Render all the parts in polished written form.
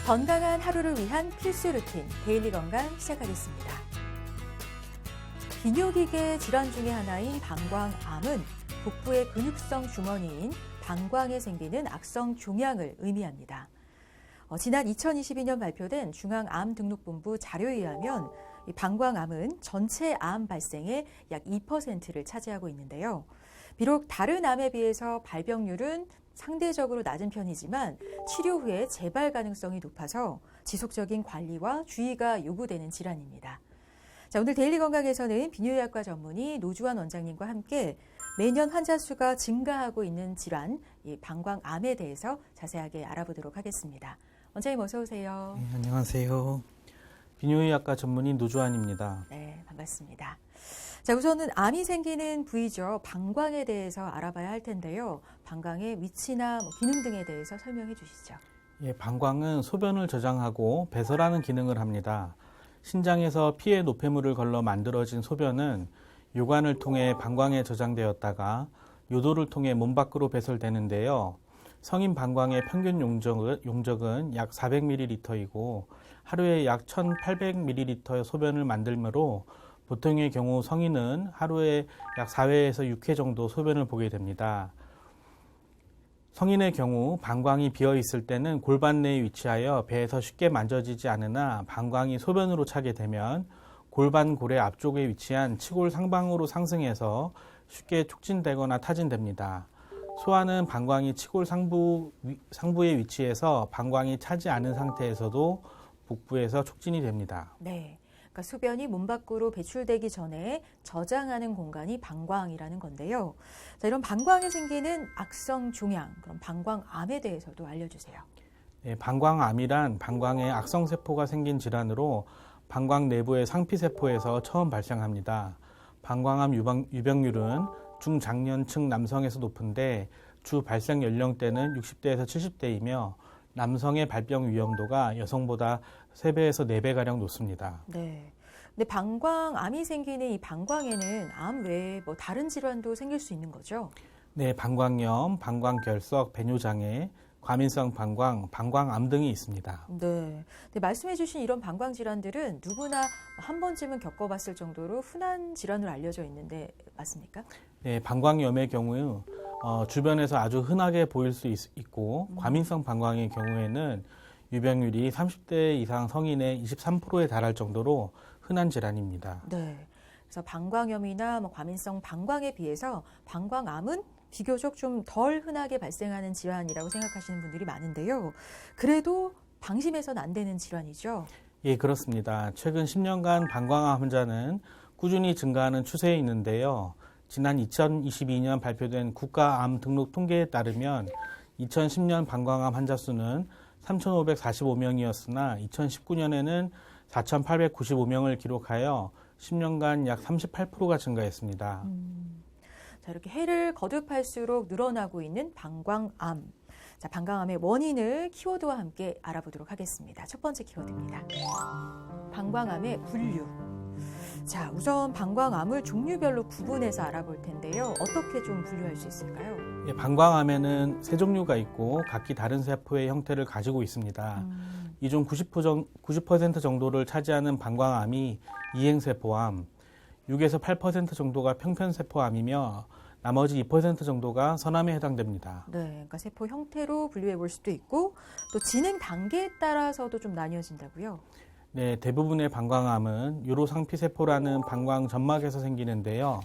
건강한 하루를 위한 필수 루틴 데일리 건강 시작하겠습니다. 비뇨기계 질환 중에 하나인 방광암은 복부의 근육성 주머니인 방광에 생기는 악성 종양을 의미합니다. 지난 2022년 발표된 중앙암등록본부 자료에 의하면 이 방광암은 전체 암 발생의 약 2%를 차지하고 있는데요. 비록 다른 암에 비해서 발병률은 상대적으로 낮은 편이지만 치료 후에 재발 가능성이 높아서 지속적인 관리와 주의가 요구되는 질환입니다. 자, 오늘 데일리 건강에서는 비뇨의학과 전문의 노주환 원장님과 함께 매년 환자 수가 증가하고 있는 질환, 이 방광암에 대해서 자세하게 알아보도록 하겠습니다. 원장님 어서 오세요. 네, 안녕하세요. 비뇨의학과 전문의 노주환입니다. 네, 반갑습니다. 자, 우선은 암이 생기는 부위죠. 방광에 대해서 알아봐야 할 텐데요. 방광의 위치나 기능 등에 대해서 설명해 주시죠. 예, 방광은 소변을 저장하고 배설하는 기능을 합니다. 신장에서 피의 노폐물을 걸러 만들어진 소변은 요관을 통해 방광에 저장되었다가 요도를 통해 몸 밖으로 배설되는데요. 성인 방광의 평균 용적은 약 400ml이고 하루에 약 1800ml 소변을 만들므로 보통의 경우 성인은 하루에 약 4회에서 6회 정도 소변을 보게 됩니다. 성인의 경우 방광이 비어 있을 때는 골반 내에 위치하여 배에서 쉽게 만져지지 않으나 방광이 소변으로 차게 되면 골반 고래 앞쪽에 위치한 치골 상방으로 상승해서 쉽게 촉진되거나 타진됩니다. 소아는 방광이 치골 상부에 위치해서 방광이 차지 않은 상태에서도 복부에서 촉진이 됩니다. 네. 그러니까 소변이 몸 밖으로 배출되기 전에 저장하는 공간이 방광이라는 건데요. 자, 이런 방광에 생기는 악성 종양, 그럼 방광암에 대해서도 알려주세요. 네, 방광암이란 방광에 악성세포가 생긴 질환으로 방광 내부의 상피세포에서 처음 발생합니다. 방광암 유병률은 중장년층 남성에서 높은데 주 발생 연령대는 60대에서 70대이며 남성의 발병 위험도가 여성보다 3배에서 4배가량 높습니다. 네. 근데 방광암이 생기는 이 방광에는 암 외에 다른 질환도 생길 수 있는 거죠? 네, 방광염, 방광결석, 배뇨장애, 과민성 방광, 방광암 등이 있습니다. 네. 근데 말씀해 주신 이런 방광 질환들은 누구나 한 번쯤은 겪어봤을 정도로 흔한 질환으로 알려져 있는데 맞습니까? 네, 방광염의 경우 주변에서 아주 흔하게 보일 수 있고 과민성 방광의 경우에는 유병률이 30대 이상 성인의 23%에 달할 정도로 흔한 질환입니다. 네. 그래서 방광염이나 과민성 방광에 비해서 방광암은 비교적 좀 덜 흔하게 발생하는 질환이라고 생각하시는 분들이 많은데요. 그래도 방심해서는 안 되는 질환이죠? 예, 그렇습니다. 최근 10년간 방광암 환자는 꾸준히 증가하는 추세에 있는데요. 지난 2022년 발표된 국가암 등록 통계에 따르면 2010년 방광암 환자 수는 3,545명이었으나 2019년에는 4,895명을 기록하여 10년간 약 38%가 증가했습니다. 자, 이렇게 해를 거듭할수록 늘어나고 있는 방광암. 자, 방광암의 원인을 키워드와 함께 알아보도록 하겠습니다. 첫 번째 키워드입니다. 방광암의 분류. 자, 우선 방광암을 종류별로 구분해서 알아볼 텐데요. 어떻게 좀 분류할 수 있을까요? 예, 방광암에는 세 종류가 있고 각기 다른 세포의 형태를 가지고 있습니다. 이 중 90% 정도를 차지하는 방광암이 이행세포암, 6에서 8% 정도가 평편세포암이며 나머지 2% 정도가 선암에 해당됩니다. 네, 그러니까 세포 형태로 분류해 볼 수도 있고 또 진행 단계에 따라서도 좀 나뉘어진다고요? 네, 대부분의 방광암은 요로상피세포라는 방광 점막에서 생기는데요.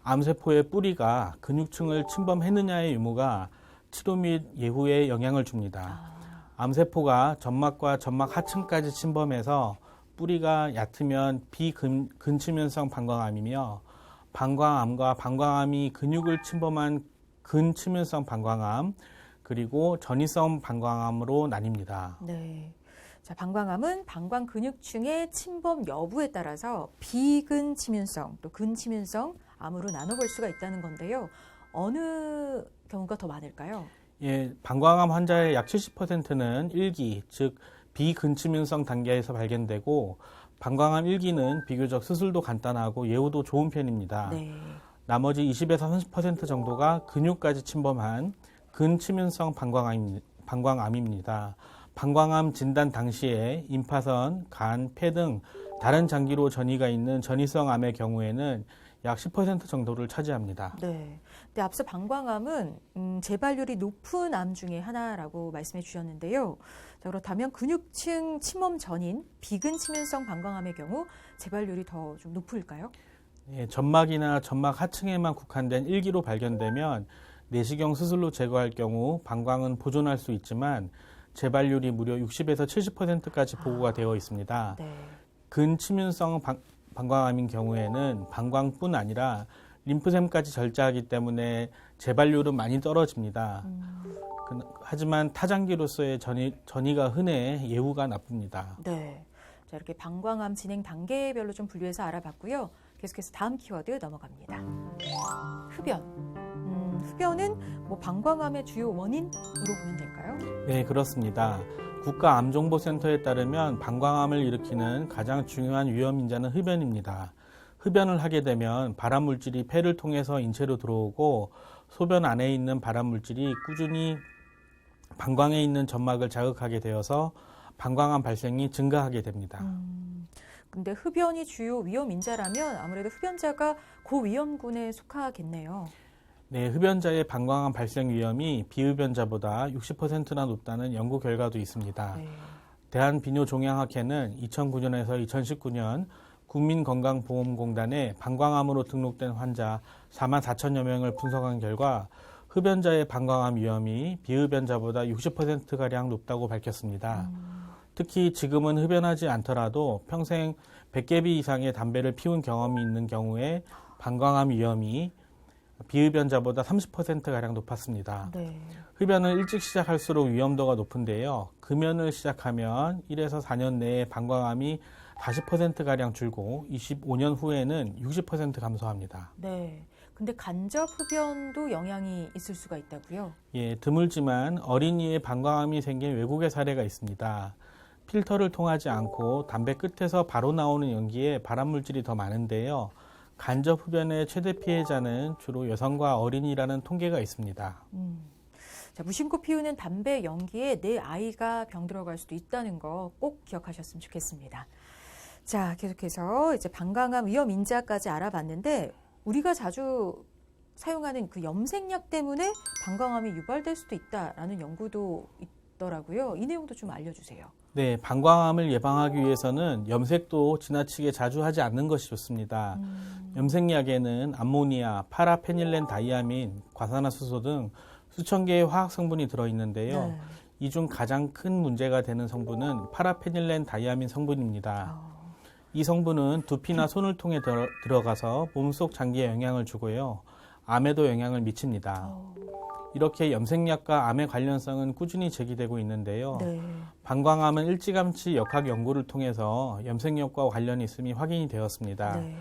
암세포의 뿌리가 근육층을 침범했느냐의 유무가 치료 및 예후에 영향을 줍니다. 암세포가 점막과 점막 하층까지 침범해서 뿌리가 얕으면 비근치면성 방광암이며 방광암과 방광암이 근육을 침범한 근치면성 방광암 그리고 전이성 방광암으로 나뉩니다. 네. 자, 방광암은 방광 근육층의 침범 여부에 따라서 비근치면성 또 근치면성 암으로 나눠볼 수가 있다는 건데요. 어느 경우가 더 많을까요? 예, 방광암 환자의 약 70%는 1기, 즉 비근치면성 단계에서 발견되고 방광암 1기는 비교적 수술도 간단하고 예후도 좋은 편입니다. 네. 나머지 20에서 30% 정도가 근육까지 침범한 근치면성 방광암입니다. 방광암 진단 당시에 임파선, 간, 폐 등 다른 장기로 전이가 있는 전이성 암의 경우에는 약 10% 정도를 차지합니다. 네. 근데 앞서 방광암은 재발률이 높은 암 중에 하나라고 말씀해 주셨는데요. 자, 그렇다면 근육층 침범 전인 비근 치면성 방광암의 경우 재발률이 더 좀 높을까요? 예, 점막이나 점막 하층에만 국한된 1기로 발견되면 내시경 수술로 제거할 경우 방광은 보존할 수 있지만 재발률이 무려 60에서 70%까지 보고가 되어 있습니다. 네. 근치문성 방광암인 경우에는 방광뿐 아니라 림프샘까지 절제하기 때문에 재발률은 많이 떨어집니다. 하지만 타장기로서의 전이가 흔해 예후가 나쁩니다. 네. 자, 이렇게 방광암 진행 단계별로 좀 분류해서 알아봤고요. 계속해서 다음 키워드 넘어갑니다. 흡연. 흡연은 뭐 방광암의 주요 원인으로 보면 될까요? 네, 그렇습니다. 국가암정보센터에 따르면 방광암을 일으키는 가장 중요한 위험인자는 흡연입니다. 흡연을 하게 되면 발암물질이 폐를 통해서 인체로 들어오고 소변 안에 있는 발암물질이 꾸준히 방광에 있는 점막을 자극하게 되어서 방광암 발생이 증가하게 됩니다. 근데 흡연이 주요 위험인자라면 아무래도 흡연자가 고위험군에 속하겠네요. 네, 흡연자의 방광암 발생 위험이 비흡연자보다 60%나 높다는 연구 결과도 있습니다. 네. 대한비뇨종양학회는 2009년에서 2019년 국민건강보험공단에 방광암으로 등록된 환자 4만 4천여 명을 분석한 결과 흡연자의 방광암 위험이 비흡연자보다 60%가량 높다고 밝혔습니다. 특히 지금은 흡연하지 않더라도 평생 100개비 이상의 담배를 피운 경험이 있는 경우에 방광암 위험이 비흡연자보다 30%가량 높았습니다. 네. 흡연을 일찍 시작할수록 위험도가 높은데요. 금연을 시작하면 1에서 4년 내에 방광암이 40%가량 줄고 25년 후에는 60% 감소합니다. 네. 근데 간접 흡연도 영향이 있을 수가 있다고요? 예, 드물지만 어린이의 방광암이 생긴 외국의 사례가 있습니다. 필터를 통하지 않고 담배 끝에서 바로 나오는 연기에 발암물질이 더 많은데요. 간접 흡연의 최대 피해자는 주로 여성과 어린이라는 통계가 있습니다. 자, 무심코 피우는 담배 연기에 내 아이가 병들어갈 수도 있다는 거 꼭 기억하셨으면 좋겠습니다. 자, 계속해서 이제 방광암 위험 인자까지 알아봤는데 우리가 자주 사용하는 그 염색약 때문에 방광암이 유발될 수도 있다라는 연구도 있더라고요. 이 내용도 좀 알려주세요. 네, 방광암을 예방하기 위해서는 염색도 지나치게 자주 하지 않는 것이 좋습니다. 염색약에는 암모니아, 파라페닐렌 다이아민, 과산화수소 등 수천 개의 화학 성분이 들어있는데요. 네. 이 중 가장 큰 문제가 되는 성분은 파라페닐렌 다이아민 성분입니다. 이 성분은 두피나 손을 통해 들어가서 몸속 장기에 영향을 주고요. 암에도 영향을 미칩니다. 이렇게 염색약과 암의 관련성은 꾸준히 제기되고 있는데요. 네. 방광암은 일찌감치 역학 연구를 통해서 염색약과 관련이 있음이 확인이 되었습니다. 네.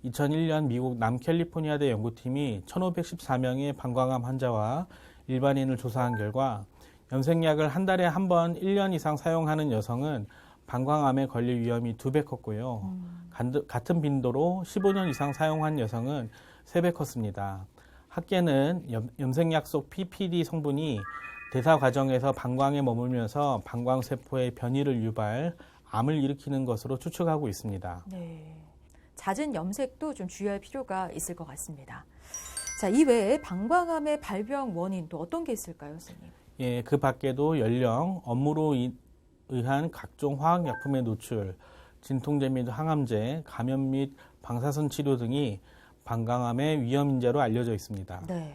2001년 미국 남캘리포니아대 연구팀이 1,514명의 방광암 환자와 일반인을 조사한 결과 염색약을 한 달에 한 번 1년 이상 사용하는 여성은 방광암에 걸릴 위험이 2배 컸고요. 같은 빈도로 15년 이상 사용한 여성은 3배 컸습니다. 학계는 염색약 속 PPD 성분이 대사 과정에서 방광에 머물면서 방광세포의 변이를 유발, 암을 일으키는 것으로 추측하고 있습니다. 네. 잦은 염색도 좀 주의할 필요가 있을 것 같습니다. 자, 이외에 방광암의 발병 원인 또 어떤 게 있을까요, 선생님? 예, 그 밖에도 연령, 업무로 의한 각종 화학약품의 노출, 진통제 및 항암제, 감염 및 방사선 치료 등이 방광암의 위험인자로 알려져 있습니다. 네.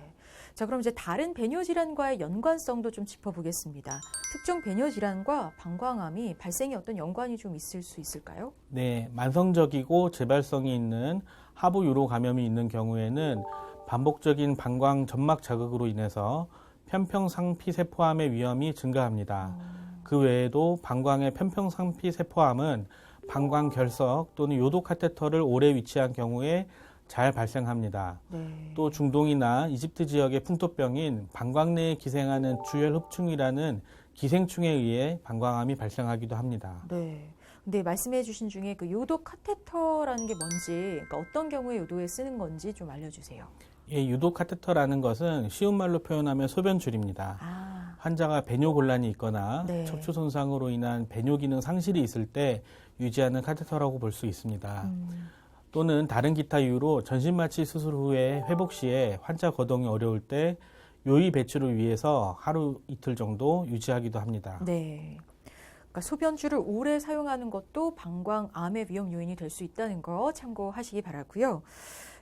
자, 그럼 이제 다른 배뇨 질환과의 연관성도 좀 짚어보겠습니다. 특정 배뇨 질환과 방광암이 발생에 어떤 연관이 좀 있을 수 있을까요? 네, 만성적이고 재발성이 있는 하부 유로 감염이 있는 경우에는 반복적인 방광 점막 자극으로 인해서 편평상피 세포암의 위험이 증가합니다. 그 외에도 방광의 편평상피 세포암은 방광 결석 또는 요도 카테터를 오래 위치한 경우에 잘 발생합니다. 네. 또 중동이나 이집트 지역의 풍토병인 방광 내에 기생하는 주혈흡충이라는 기생충에 의해 방광암이 발생하기도 합니다. 네. 근데 말씀해 주신 중에 그 요도 카테터라는 게 뭔지, 그러니까 어떤 경우에 요도에 쓰는 건지 좀 알려주세요. 예, 유도 카테터라는 것은 쉬운 말로 표현하면 소변줄입니다. 환자가 배뇨 곤란이 있거나 네. 척추 손상으로 인한 배뇨 기능 상실이 있을 때 유지하는 카테터라고 볼 수 있습니다. 또는 다른 기타 이유로 전신마취 수술 후에 회복 시에 환자 거동이 어려울 때 요의 배출을 위해서 하루 이틀 정도 유지하기도 합니다. 네. 그러니까 소변줄을 오래 사용하는 것도 방광암의 위험 요인이 될 수 있다는 거 참고하시기 바라고요.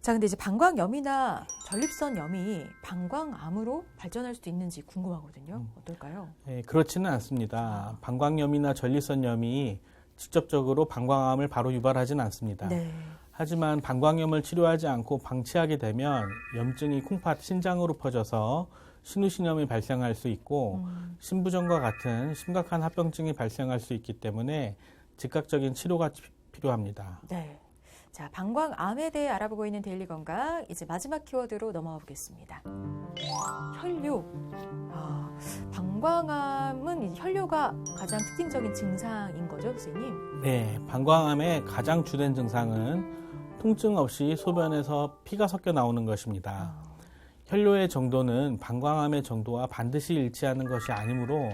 자, 근데 이제 방광염이나 전립선염이 방광암으로 발전할 수도 있는지 궁금하거든요. 어떨까요? 네, 그렇지는 않습니다. 방광염이나 전립선염이 직접적으로 방광암을 바로 유발하지는 않습니다. 네. 하지만 방광염을 치료하지 않고 방치하게 되면 염증이 콩팥, 신장으로 퍼져서 신우신염이 발생할 수 있고 신부전과 같은 심각한 합병증이 발생할 수 있기 때문에 즉각적인 치료가 필요합니다. 네. 자, 방광암에 대해 알아보고 있는 데일리 건강, 이제 마지막 키워드로 넘어가 보겠습니다. 혈뇨. 방광암은 혈뇨가 가장 특징적인 증상인 거죠, 선생님? 네, 방광암의 가장 주된 증상은 통증 없이 소변에서 피가 섞여 나오는 것입니다. 혈뇨의 정도는 방광암의 정도와 반드시 일치하는 것이 아니므로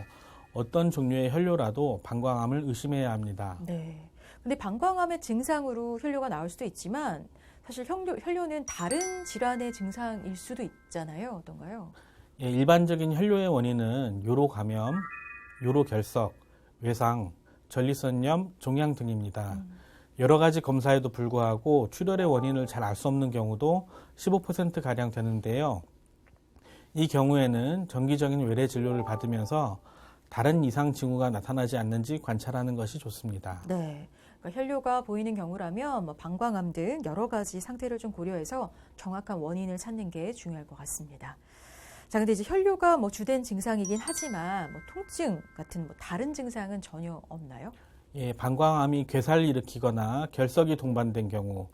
어떤 종류의 혈뇨라도 방광암을 의심해야 합니다. 네. 근데 방광암의 증상으로 혈뇨가 나올 수도 있지만 사실 혈뇨는 다른 질환의 증상일 수도 있잖아요. 어떤가요? 예, 일반적인 혈뇨의 원인은 요로 감염, 요로 결석, 외상, 전립선염, 종양 등입니다. 여러 가지 검사에도 불구하고 출혈의 원인을 잘 알 수 없는 경우도 15%가량 되는데요. 이 경우에는 정기적인 외래 진료를 받으면서 다른 이상 징후가 나타나지 않는지 관찰하는 것이 좋습니다. 네. 그러니까 혈뇨가 보이는 경우라면 방광암 등 여러 가지 상태를 좀 고려해서 정확한 원인을 찾는 게 중요할 것 같습니다. 자, 근데 이제 혈뇨가 주된 증상이긴 하지만 통증 같은 다른 증상은 전혀 없나요? 예, 방광암이 괴사를 일으키거나 결석이 동반된 경우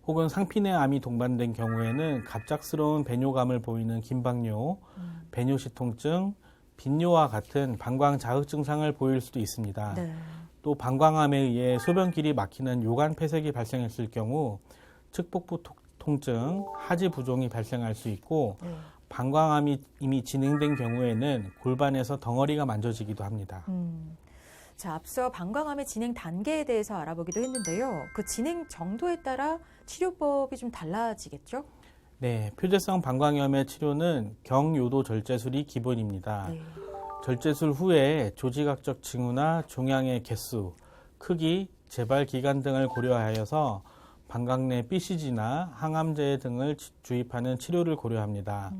혹은 상피내 암이 동반된 경우에는 갑작스러운 배뇨감을 보이는 긴방뇨, 배뇨시 통증, 빈뇨와 같은 방광 자극 증상을 보일 수도 있습니다. 네. 또 방광암에 의해 소변길이 막히는 요관 폐색이 발생했을 경우 측복부 통증, 하지 부종이 발생할 수 있고 네. 방광암이 이미 진행된 경우에는 골반에서 덩어리가 만져지기도 합니다. 자, 앞서 방광암의 진행 단계에 대해서 알아보기도 했는데요. 그 진행 정도에 따라 치료법이 좀 달라지겠죠? 네, 표재성 방광염의 치료는 경요도 절제술이 기본입니다. 네. 절제술 후에 조직학적 징후나 종양의 개수, 크기, 재발 기간 등을 고려하여서 방광 내 BCG나 항암제 등을 주입하는 치료를 고려합니다.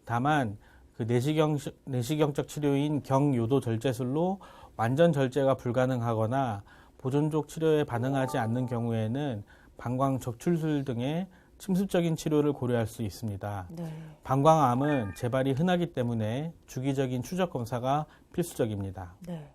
다만 그 내시경적 치료인 경요도 절제술로 완전 절제가 불가능하거나 보존적 치료에 반응하지 않는 경우에는 방광 적출술 등의 침습적인 치료를 고려할 수 있습니다. 네. 방광암은 재발이 흔하기 때문에 주기적인 추적 검사가 필수적입니다. 네.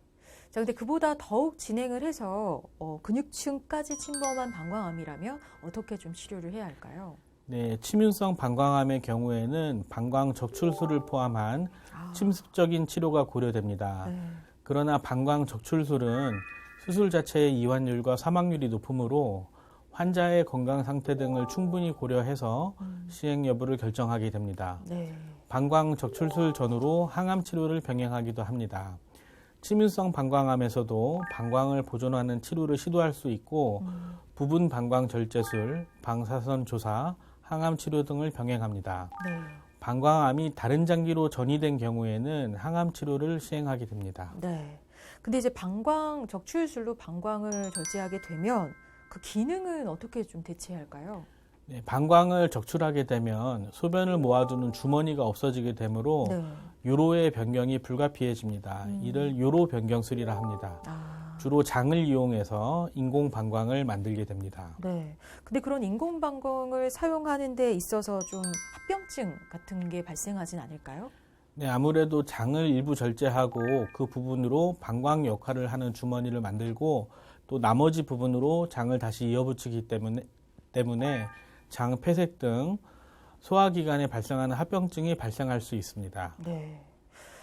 자, 근데 그보다 더욱 진행을 해서 근육층까지 침범한 방광암이라면 어떻게 좀 치료를 해야 할까요? 네, 침윤성 방광암의 경우에는 방광 적출술을 포함한 침습적인 치료가 고려됩니다. 네. 그러나 방광 적출술은 수술 자체의 이완율과 사망률이 높으므로 환자의 건강 상태 등을 충분히 고려해서 시행 여부를 결정하게 됩니다. 네. 방광 적출술 전후로 항암 치료를 병행하기도 합니다. 침윤성 방광암에서도 방광을 보존하는 치료를 시도할 수 있고 부분 방광 절제술, 방사선 조사, 항암 치료 등을 병행합니다. 네. 방광암이 다른 장기로 전이된 경우에는 항암 치료를 시행하게 됩니다. 네. 근데 이제 방광 적출술로 방광을 절제하게 되면 그 기능은 어떻게 좀 대체해야 할까요? 네, 방광을 적출하게 되면 소변을 모아두는 주머니가 없어지게 되므로 네. 요로의 변경이 불가피해집니다. 이를 요로 변경술이라 합니다. 주로 장을 이용해서 인공 방광을 만들게 됩니다. 네. 근데 그런 인공 방광을 사용하는 데 있어서 좀 합병증 같은 게 발생하진 않을까요? 네, 아무래도 장을 일부 절제하고 그 부분으로 방광 역할을 하는 주머니를 만들고 또 나머지 부분으로 장을 다시 이어붙이기 때문에 장 폐색 등 소화기관에 발생하는 합병증이 발생할 수 있습니다. 네.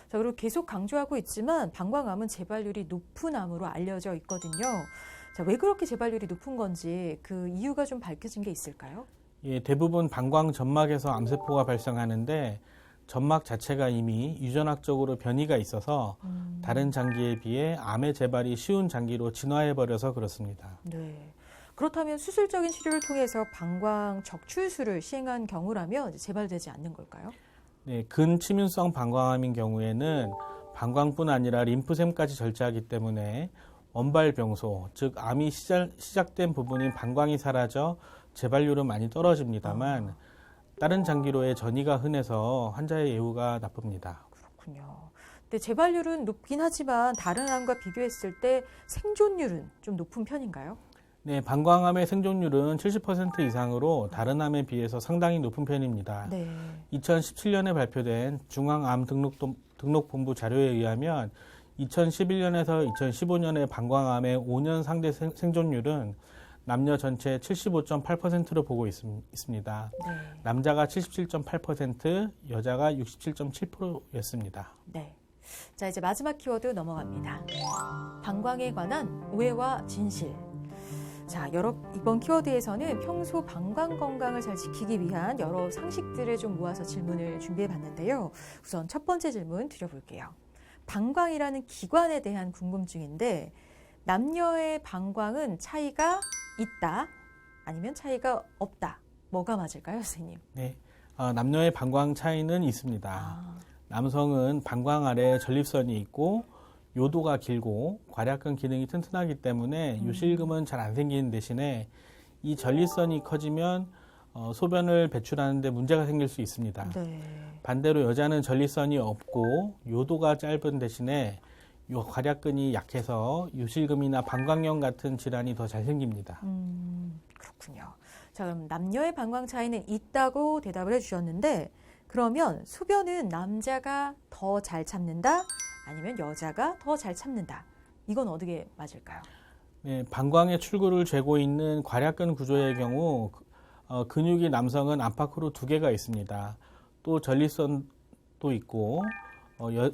자, 그리고 계속 강조하고 있지만 방광암은 재발률이 높은 암으로 알려져 있거든요. 자, 왜 그렇게 재발률이 높은 건지 그 이유가 좀 밝혀진 게 있을까요? 예, 대부분 방광 점막에서 암세포가 발생하는데 점막 자체가 이미 유전학적으로 변이가 있어서 다른 장기에 비해 암의 재발이 쉬운 장기로 진화해버려서 그렇습니다. 네. 그렇다면 수술적인 치료를 통해서 방광 적출술을 시행한 경우라면 이제 재발되지 않는 걸까요? 네, 근침윤성 방광암인 경우에는 방광뿐 아니라 림프샘까지 절제하기 때문에 원발병소, 즉 암이 시작된 부분인 방광이 사라져 재발률은 많이 떨어집니다만 다른 장기로의 전이가 흔해서 환자의 예후가 나쁩니다. 그렇군요. 근데 재발률은 높긴 하지만 다른 암과 비교했을 때 생존율은 좀 높은 편인가요? 네, 방광암의 생존율은 70% 이상으로 다른 암에 비해서 상당히 높은 편입니다. 네. 2017년에 발표된 중앙암 등록본부 자료에 의하면 2011년에서 2015년의 방광암의 5년 상대 생존율은 남녀 전체 75.8%로 보고 있습니다. 네. 남자가 77.8%, 여자가 67.7%였습니다. 네. 자, 이제 마지막 키워드 넘어갑니다. 방광에 관한 오해와 진실. 자, 이번 키워드에서는 평소 방광 건강을 잘 지키기 위한 여러 상식들을 좀 모아서 질문을 준비해 봤는데요. 우선 첫 번째 질문 드려볼게요. 방광이라는 기관에 대한 궁금증인데 남녀의 방광은 차이가 있다 아니면 차이가 없다. 뭐가 맞을까요, 선생님? 네, 남녀의 방광 차이는 있습니다. 남성은 방광 아래 전립선이 있고 요도가 길고 괄약근 기능이 튼튼하기 때문에 요실금은 잘 안 생기는 대신에 이 전립선이 커지면 소변을 배출하는 데 문제가 생길 수 있습니다. 네. 반대로 여자는 전립선이 없고 요도가 짧은 대신에 괄약근이 약해서 요실금이나 방광염 같은 질환이 더 잘 생깁니다. 그렇군요. 자, 그럼 남녀의 방광 차이는 있다고 대답을 해주셨는데 그러면 소변은 남자가 더 잘 참는다? 아니면 여자가 더 잘 참는다? 이건 어떻게 맞을까요? 네, 방광의 출구를 죄고 있는 괄약근 구조의 경우 근육이 남성은 안팎으로 2개가 있습니다. 또 전립선도 있고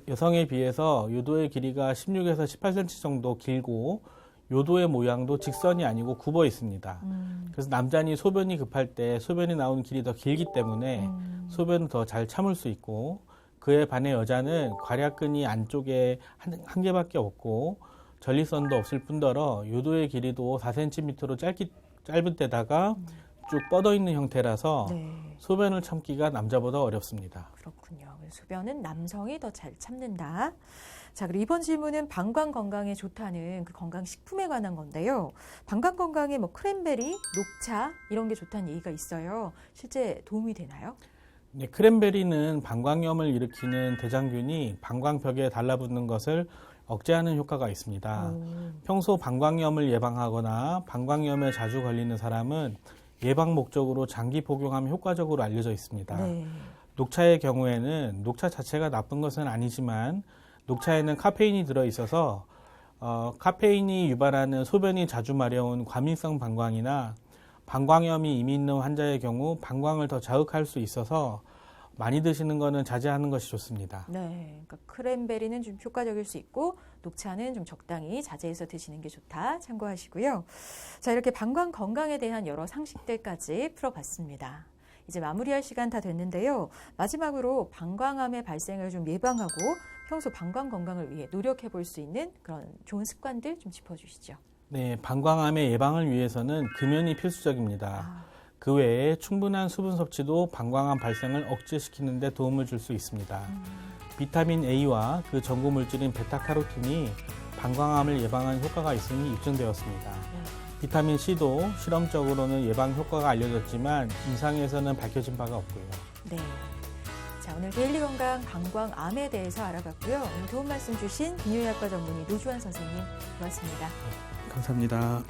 여성에 비해서 요도의 길이가 16에서 18cm 정도 길고 요도의 모양도 직선이 아니고 굽어 있습니다. 그래서 남자는 소변이 급할 때 소변이 나오는 길이 더 길기 때문에 소변을 더 잘 참을 수 있고 그에 반해 여자는 괄약근이 안쪽에 한 개밖에 없고 전립선도 없을 뿐더러 요도의 길이도 4cm로 짧은 데다가 쭉 뻗어 있는 형태라서 네. 소변을 참기가 남자보다 어렵습니다. 그렇군요. 소변은 남성이 더 잘 참는다. 자, 그리고 이번 질문은 방광 건강에 좋다는 그 건강식품에 관한 건데요. 방광 건강에 크랜베리, 녹차 이런 게 좋다는 얘기가 있어요. 실제 도움이 되나요? 네, 크랜베리는 방광염을 일으키는 대장균이 방광벽에 달라붙는 것을 억제하는 효과가 있습니다. 평소 방광염을 예방하거나 방광염에 자주 걸리는 사람은 예방 목적으로 장기 복용하면 효과적으로 알려져 있습니다. 네. 녹차의 경우에는 녹차 자체가 나쁜 것은 아니지만 녹차에는 카페인이 들어있어서 카페인이 유발하는 소변이 자주 마려운 과민성 방광이나 방광염이 이미 있는 환자의 경우 방광을 더 자극할 수 있어서 많이 드시는 것은 자제하는 것이 좋습니다. 네, 그러니까 크랜베리는 좀 효과적일 수 있고 녹차는 좀 적당히 자제해서 드시는 게 좋다. 참고하시고요. 자, 이렇게 방광 건강에 대한 여러 상식들까지 풀어봤습니다. 이제 마무리할 시간 다 됐는데요. 마지막으로 방광암의 발생을 좀 예방하고 평소 방광 건강을 위해 노력해 볼 수 있는 그런 좋은 습관들 좀 짚어주시죠. 네, 방광암의 예방을 위해서는 금연이 필수적입니다. 그 외에 충분한 수분 섭취도 방광암 발생을 억제시키는 데 도움을 줄 수 있습니다. 비타민 A와 그 전구 물질인 베타카로틴이 방광암을 예방하는 효과가 있음이 입증되었습니다. 비타민 C도 실험적으로는 예방 효과가 알려졌지만 임상에서는 밝혀진 바가 없고요. 네. 자, 오늘 데일리 건강 방광암에 대해서 알아봤고요. 오늘 도움 말씀 주신 비뇨기과 전문의 노주환 선생님 고맙습니다. 감사합니다.